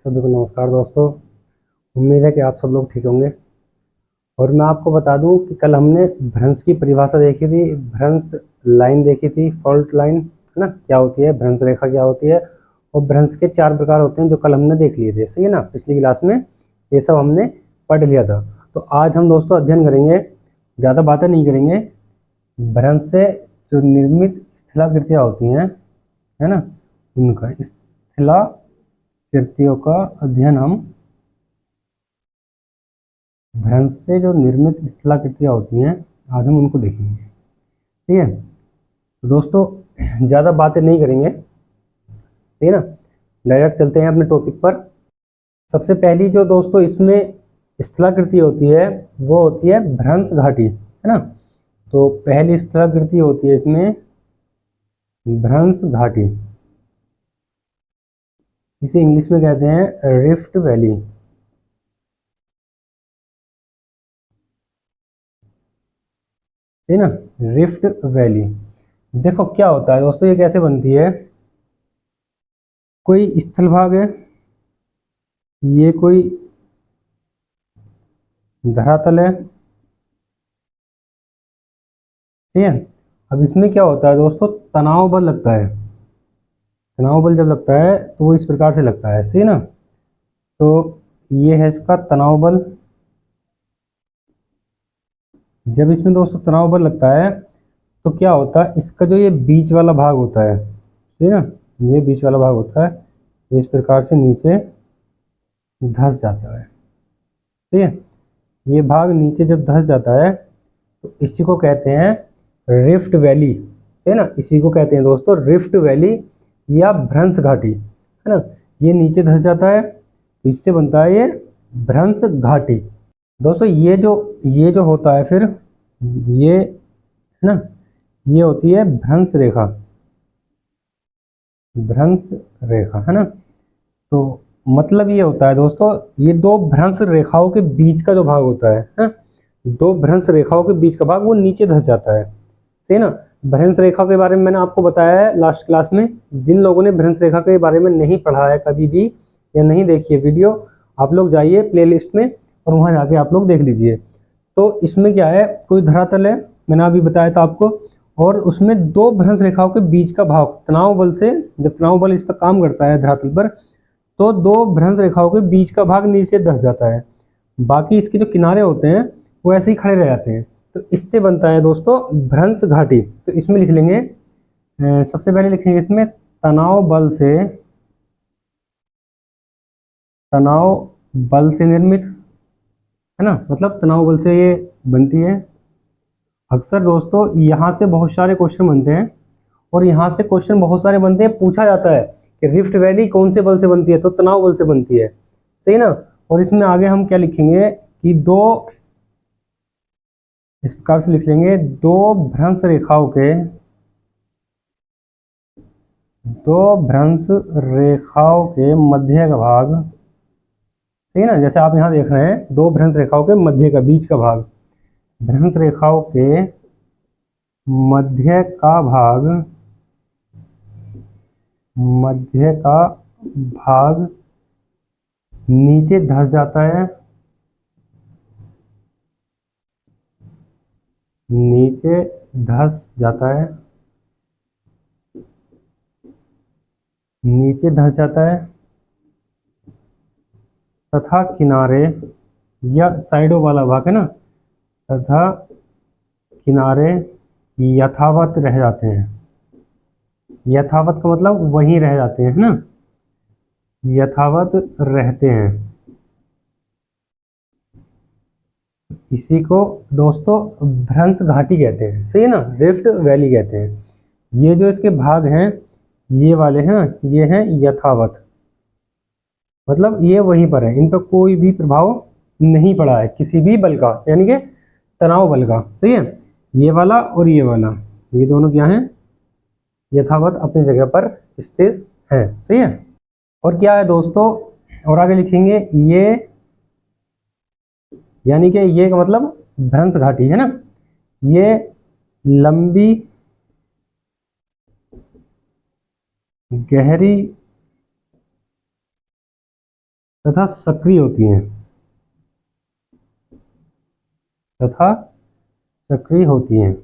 सभी को नमस्कार दोस्तों। उम्मीद है कि आप सब लोग ठीक होंगे। और मैं आपको बता दूं कि कल हमने भ्रंश की परिभाषा देखी थी, भ्रंश लाइन देखी थी, फॉल्ट लाइन है ना, क्या होती है, भ्रंश रेखा क्या होती है, और भ्रंश के 4 प्रकार होते हैं जो कल हमने देख लिए थे। सही है ना, पिछली क्लास में ये सब हमने पढ़ लिया था। तो आज हम दोस्तों अध्ययन करेंगे, ज़्यादा बातें नहीं करेंगे, भ्रंश से जो निर्मित स्थलाकृतियाँ होती हैं है ना, उनका स्थलाकृतियों का अध्ययन हम भ्रंश से जो निर्मित स्थलाकृतियाँ होती हैं आज हम उनको देखेंगे। ठीक है, तो दोस्तों ज़्यादा बातें नहीं करेंगे, ठीक है ना, डायरेक्ट चलते हैं अपने टॉपिक पर। सबसे पहली जो दोस्तों इसमें स्थलाकृति होती है वो होती है भ्रंश घाटी, है ना। तो पहली स्थलाकृति होती है इसमें भ्रंश घाटी, इसे इंग्लिश में कहते हैं रिफ्ट वैली। है ना, रिफ्ट वैली। देखो क्या होता है दोस्तों, ये कैसे बनती है। कोई स्थल भाग है, ये कोई धरातल है, ठीक है। अब इसमें क्या होता है दोस्तों, तनाव बल लगता है। तनाव बल जब लगता है तो वो इस प्रकार से लगता है, सही ना। तो ये है इसका तनाव बल। जब इसमें दोस्तों तनाव बल लगता है तो क्या होता है, इसका जो ये बीच वाला भाग होता है, ठीक है ना, ये बीच वाला भाग होता है, इस प्रकार से नीचे धंस जाता है, ठीक है। ये भाग नीचे जब धंस जाता है तो इसी को कहते हैं रिफ्ट वैली, है ना। इसी को कहते हैं दोस्तों रिफ्ट वैली या भ्रंश घाटी, है ना। ये नीचे धंस जाता है तो इससे बनता है ये भ्रंश घाटी। दोस्तों ये जो होता है फिर ये, है ना, ये होती है भ्रंश रेखा, भ्रंश रेखा, है ना। तो मतलब ये होता है दोस्तों, ये दो भ्रंश रेखाओं के बीच का जो भाग होता है, दो भ्रंश रेखाओं के बीच का भाग वो नीचे धंस जाता है, सही ना। भ्रंश रेखा के बारे में मैंने आपको बताया है लास्ट क्लास में। जिन लोगों ने भ्रंश रेखा के बारे में नहीं पढ़ा है कभी भी या नहीं देखी है वीडियो, आप लोग जाइए प्लेलिस्ट में और वहाँ जाके आप लोग देख लीजिए। तो इसमें क्या है, कोई धरातल है, मैंने अभी बताया था आपको, और उसमें दो भ्रंश रेखाओं के बीच का भाग तनाव बल से, जब तनाव बल इस पर काम करता है धरातल पर, तो दो भ्रंश रेखाओं के बीच का भाग नीचे धंस जाता है, बाकी इसके जो किनारे होते हैं वो ऐसे ही खड़े रह जाते हैं। तो इससे बनता है दोस्तों भ्रंश घाटी। तो इसमें लिख लेंगे, सबसे पहले लिखेंगे इसमें तनाव बल से, तनाव बल से निर्मित, है ना, मतलब तनाव बल से ये बनती है। अक्सर दोस्तों यहाँ से बहुत सारे क्वेश्चन बनते हैं, और यहाँ से क्वेश्चन बहुत सारे बनते हैं, पूछा जाता है कि रिफ्ट वैली कौन से बल से बनती है, तो तनाव बल से बनती है, सही ना। और इसमें आगे हम क्या लिखेंगे कि दो, इस प्रकार से लिख लेंगे, दो भ्रंश रेखाओं के, दो भ्रंश रेखाओं के मध्य का भाग, सही ना, जैसे आप यहाँ देख रहे हैं दो भ्रंश रेखाओं के मध्य का, बीच का भाग, भ्रंश रेखाओं के मध्य का भाग, मध्य का भाग नीचे धंस जाता है, नीचे धंस जाता है, नीचे धंस जाता है, तथा किनारे या साइडों वाला भाग, है ना, तथा किनारे यथावत रह जाते हैं। यथावत का मतलब वहीं रह जाते हैं, है ना, यथावत रहते हैं। इसी को दोस्तों भ्रंश घाटी कहते हैं, सही है ना, रिफ्ट वैली कहते हैं। ये जो इसके भाग हैं ये वाले हैं, ये हैं यथावत, मतलब ये वहीं पर है, इन पर कोई भी प्रभाव नहीं पड़ा है किसी भी बल का, यानी कि तनाव बल का, सही है। ये वाला और ये वाला, ये दोनों क्या हैं, यथावत अपनी जगह पर स्थिर है, सही है। और क्या है दोस्तों, और आगे लिखेंगे ये, यानी कि ये का मतलब भ्रंश घाटी, है ना, ये लंबी गहरी तथा सक्रिय होती हैं, तथा सक्रिय होती हैं।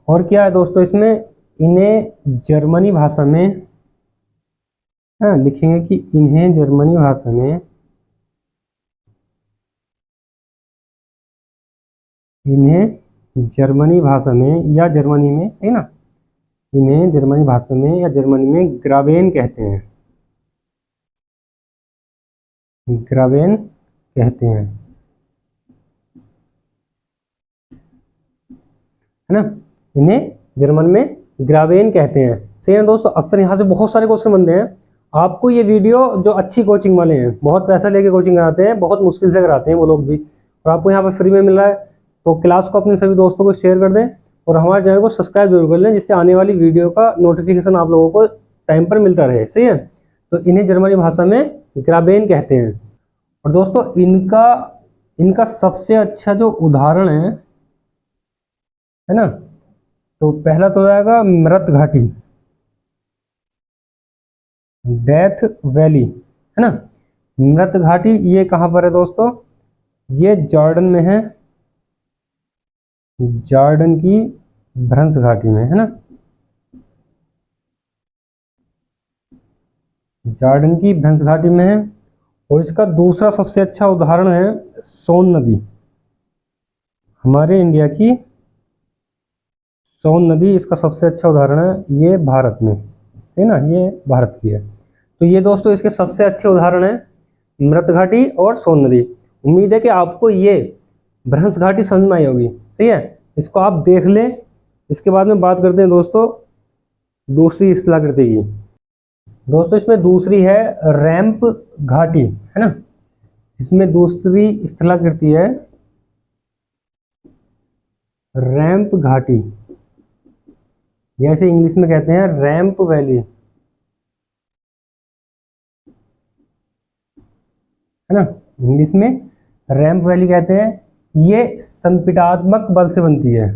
और क्या है दोस्तों इसमें, इन्हें जर्मनी भाषा में, हाँ लिखेंगे कि इन्हें जर्मनी भाषा में, इन्हें जर्मनी भाषा में या जर्मनी में, सही ना, इन्हें जर्मनी भाषा में या जर्मनी में ग्रावेन कहते हैं, ग्रावेन कहते हैं, है ना। इन्हें जर्मन में ग्रावेन कहते हैं, सही है दोस्तों। अक्सर यहाँ से बहुत सारे क्वेश्चन बनते हैं। आपको ये वीडियो जो अच्छी कोचिंग वाले हैं, बहुत पैसा लेके कोचिंग कराते हैं, बहुत मुश्किल से कराते हैं वो लोग भी, और आपको यहाँ पर फ्री में मिल रहा है, तो क्लास को अपने सभी दोस्तों को शेयर कर दें और हमारे चैनल को सब्सक्राइब जरूर कर लें, जिससे आने वाली वीडियो का नोटिफिकेशन आप लोगों को टाइम पर मिलता रहे, सही है। तो इन्हें जर्मनी भाषा में ग्रावेन कहते हैं। और दोस्तों इनका सबसे अच्छा जो उदाहरण है ना, तो पहला तो हो जाएगा मृत घाटी, डेथ वैली, है ना। मृत घाटी ये कहाँ पर है दोस्तों, ये जॉर्डन में है, जॉर्डन की भ्रंश घाटी में, है ना, जॉर्डन की भ्रंश घाटी में है। और इसका दूसरा सबसे अच्छा उदाहरण है सोन नदी, हमारे इंडिया की सोन नदी इसका सबसे अच्छा उदाहरण है, ये भारत में, सही ना, ये भारत की है। तो ये दोस्तों इसके सबसे अच्छे उदाहरण है मृत घाटी और सोन नदी। उम्मीद है कि आपको ये भ्रंश घाटी समझ में आई होगी, सही है। इसको आप देख लें, इसके बाद में बात करते हैं दोस्तों दूसरी स्थलाकृति की। दोस्तों इसमें दूसरी है रैंप घाटी, है ना। इसमें दूसरी स्थलाकृति है रैंप घाटी, जैसे इंग्लिश में कहते हैं रैंप वैली, है ना, इंग्लिश में रैंप वैली कहते हैं। ये संपीड़ात्मक बल से बनती है,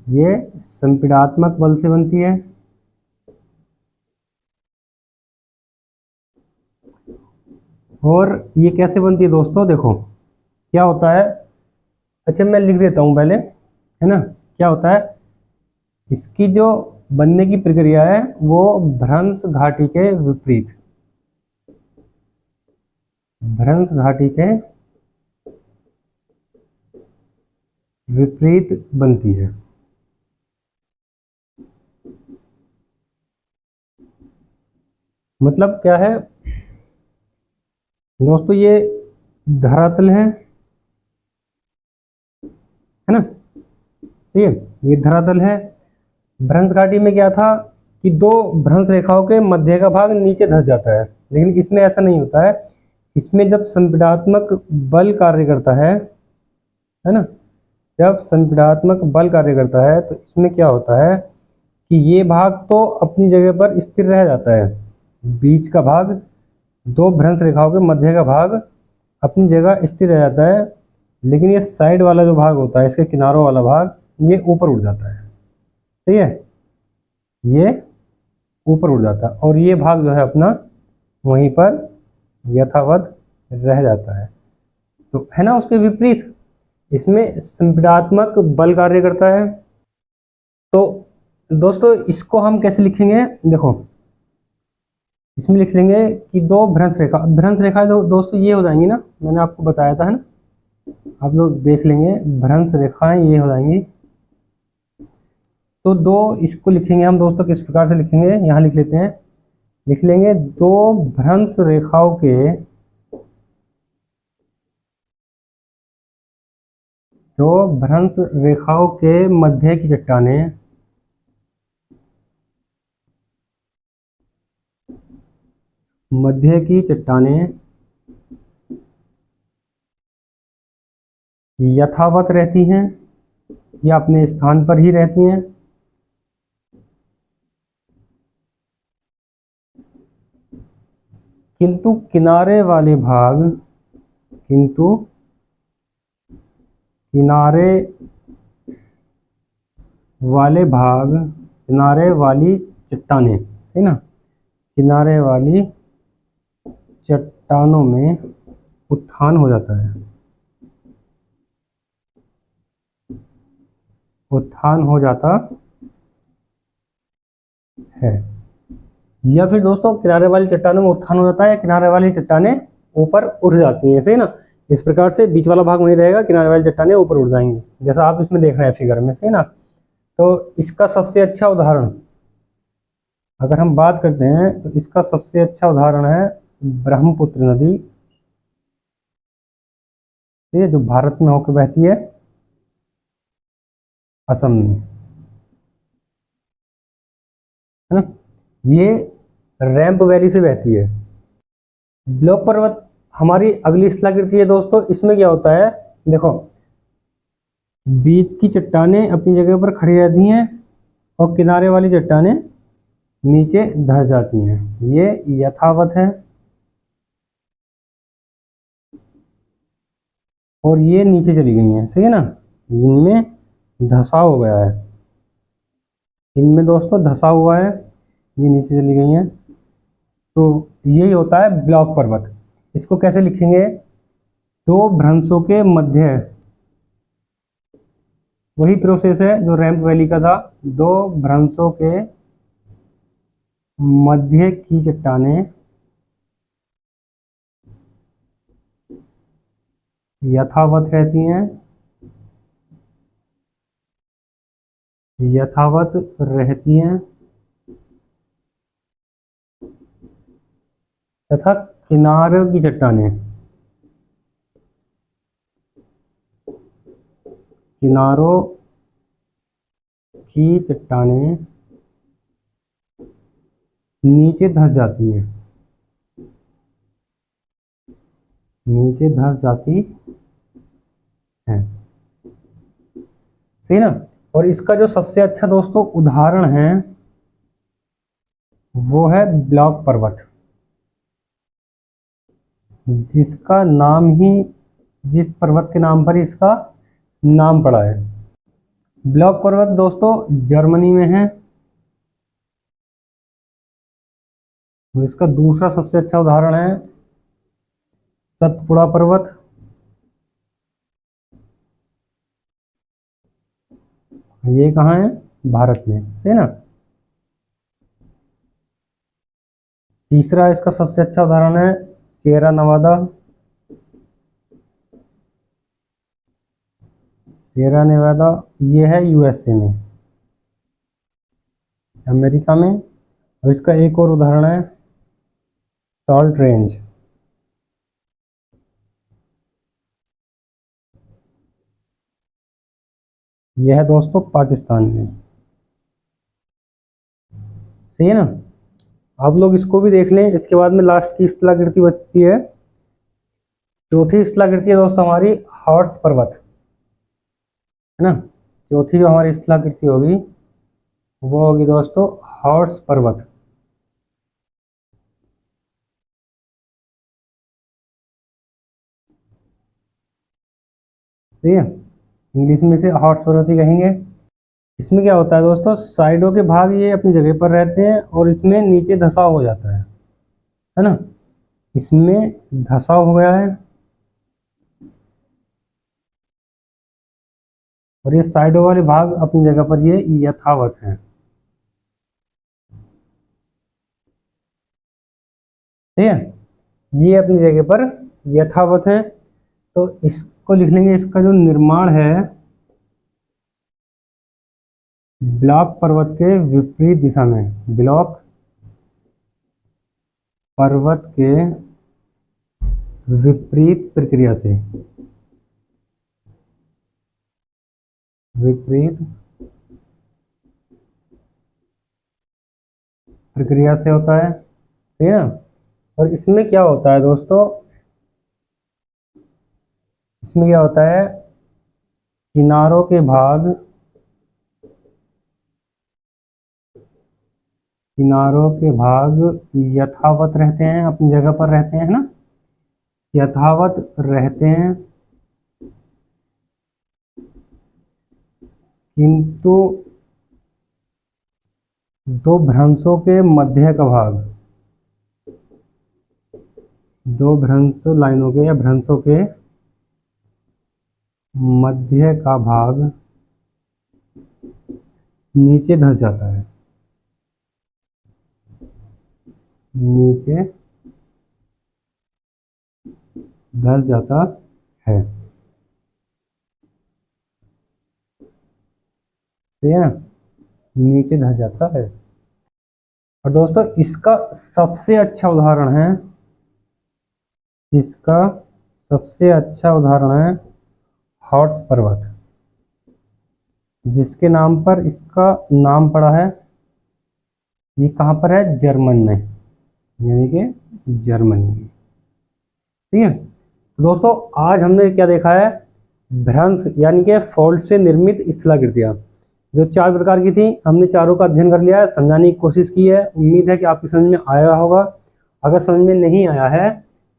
ये संपीड़ात्मक बल से बनती है। और ये कैसे बनती है दोस्तों, देखो क्या होता है, अच्छा मैं लिख देता हूँ पहले, है ना। क्या होता है, इसकी जो बनने की प्रक्रिया है वो भ्रंश घाटी के विपरीत, भ्रंश घाटी के विपरीत बनती है। मतलब क्या है दोस्तों, ये धरातल है ना, सही है, ये धरातल है। भ्रंश घाटी में क्या था कि दो भ्रंश रेखाओं के मध्य का भाग नीचे धंस जाता है, लेकिन इसमें ऐसा नहीं होता है। इसमें जब संपीड़ात्मक बल कार्य करता है ना, जब संपीड़ात्मक बल कार्य करता है तो इसमें क्या होता है कि ये भाग तो अपनी जगह पर स्थिर रह जाता है, बीच का भाग, दो भ्रंश रेखाओं के मध्य का भाग अपनी जगह स्थिर रह जाता है, लेकिन ये साइड वाला जो भाग होता है, इसके किनारों वाला भाग, ये ऊपर उठ जाता है, सही है, ये ऊपर उठ जाता है और ये भाग जो है अपना वहीं पर यथावत रह जाता है। तो है ना, उसके विपरीत इसमें संपीड़ात्मक बल कार्य करता है। तो दोस्तों इसको हम कैसे लिखेंगे, देखो इसमें लिख लेंगे कि दो भ्रंश रेखा दोस्तों ये हो जाएंगी ना, मैंने आपको बताया था, है ना, आप लोग देख लेंगे, भ्रंश रेखाएं ये हो जाएंगी। तो दो, इसको लिखेंगे हम दोस्तों किस प्रकार से लिखेंगे, यहाँ लिख लेते हैं, लिख लेंगे दो भ्रंश रेखाओं के, दो भ्रंश रेखाओं के मध्य की चट्टानें, मध्य की चट्टानें यथावत रहती हैं या अपने स्थान पर ही रहती हैं, किंतु किनारे वाले भाग, किंतु किनारे वाले भाग, किनारे वाली चट्टानें, सही ना, किनारे वाली चट्टानों में उत्थान हो जाता है, उत्थान हो जाता है। या फिर दोस्तों किनारे वाली चट्टानों में उत्थान हो जाता है, या किनारे वाली चट्टानें ऊपर उठ जाती हैं, सही ना। इस प्रकार से बीच वाला भाग वहीं रहेगा, किनारे वाली चट्टानें ऊपर उठ जाएंगी, जैसा आप इसमें देख रहे हैं फिगर में, सही ना। तो इसका सबसे अच्छा उदाहरण अगर हम बात करते हैं तो इसका सबसे अच्छा उदाहरण है ब्रह्मपुत्र नदी, ये जो भारत में होकर बहती है असम में, है ना। ये रैंप वैली से बहती है। ब्लॉक पर्वत हमारी अगली स्थलाकृति है दोस्तों। इसमें क्या होता है, देखो बीच की चट्टानें अपनी जगह पर खड़ी रहती हैं और किनारे वाली चट्टानें नीचे धस जाती हैं, ये यथावत है। और ये नीचे चली गई हैं, सही है ना, इनमें धसाव हो गया है, इनमें दोस्तों धसा हुआ है, ये नीचे चली गई हैं। तो यही होता है ब्लॉक पर्वत। इसको कैसे लिखेंगे, दो भ्रंशों के मध्य, वही प्रोसेस है जो रैंप वैली का था, दो भ्रंशों के मध्य की चट्टानें यथावत रहती हैं, यथावत रहती हैं तथा किनारों की चट्टानें, किनारों की चट्टानें नीचे धस जाती हैं, नीचे धस जाती है, सही ना। और इसका जो सबसे अच्छा दोस्तों उदाहरण है वो है ब्लॉक पर्वत, जिसका नाम ही, जिस पर्वत के नाम पर ही इसका नाम पड़ा है। ब्लॉक पर्वत दोस्तों जर्मनी में है। इसका दूसरा सबसे अच्छा उदाहरण है सतपुड़ा पर्वत, ये कहाँ है, भारत में, है ना। तीसरा इसका सबसे अच्छा उदाहरण है सिएरा नवादा, सिएरा नेवादा, ये है यूएसए में, अमेरिका में। और इसका एक और उदाहरण है सॉल्ट रेंज, यह है दोस्तों पाकिस्तान में, सही है ना। आप लोग इसको भी देख लें, इसके बाद में लास्ट की स्थलाकृति बचती है, चौथी स्थलाकृति है दोस्तों हमारी हॉर्स पर्वत, है ना। चौथी जो हमारी स्थलाकृति होगी वो होगी दोस्तों हॉर्स पर्वत, सही है, इंग्लिश में से हॉर्स पर्वत ही कहेंगे। इसमें क्या होता है दोस्तों, साइडों के भाग ये अपनी जगह पर रहते हैं और इसमें नीचे धसाव हो जाता है ना। इसमें धसाव हो गया है और ये साइडों वाले भाग अपनी जगह पर ये यथावत है, ठीक है, ये अपनी जगह पर यथावत है। तो इसको लिख लेंगे, इसका जो निर्माण है ब्लॉक पर्वत के विपरीत दिशा में, ब्लॉक पर्वत के विपरीत प्रक्रिया से, विपरीत प्रक्रिया से होता है, सही है। और इसमें क्या होता है दोस्तों, इसमें क्या होता है, किनारों के भाग, किनारों के भाग यथावत रहते हैं, अपनी जगह पर रहते हैं ना, यथावत रहते हैं, किंतु दो भ्रंशों के मध्य का भाग, दो भ्रंश लाइनों के या भ्रंशों के मध्य का भाग नीचे धंस जाता है, नीचे धंस जाता है। ठीक है, नीचे धंस जाता है। और दोस्तों इसका सबसे अच्छा उदाहरण है, इसका सबसे अच्छा उदाहरण है हॉर्स पर्वत, जिसके नाम पर इसका नाम पड़ा है। ये कहाँ पर है? जर्मन में, यानी कि जर्मनी में। ठीक है, तो दोस्तों आज हमने क्या देखा है? भ्रंश यानी कि फॉल्ट से निर्मित स्थलाकृतियाँ जो 4 प्रकार की थी, हमने चारों का अध्ययन कर लिया है, समझाने की कोशिश की है। उम्मीद है कि आपकी समझ में आया होगा। अगर समझ में नहीं आया है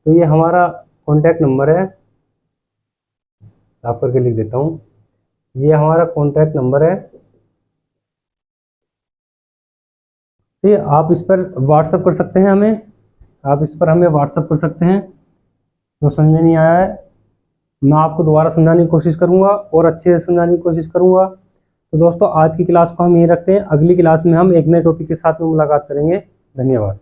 तो ये हमारा कॉन्टैक्ट नंबर है, साफ करके लिख देता हूँ। ये हमारा कॉन्टैक्ट नंबर है, ठीक है। आप इस पर व्हाट्सअप कर सकते हैं हमें, आप इस पर हमें व्हाट्सअप कर सकते हैं। जो समझ में नहीं आया है मैं आपको दोबारा समझाने की कोशिश करूँगा और अच्छे से समझाने की कोशिश करूँगा। तो दोस्तों आज की क्लास को हम यहीं रखते हैं। अगली क्लास में हम एक नए टॉपिक के साथ में मुलाकात करेंगे। धन्यवाद।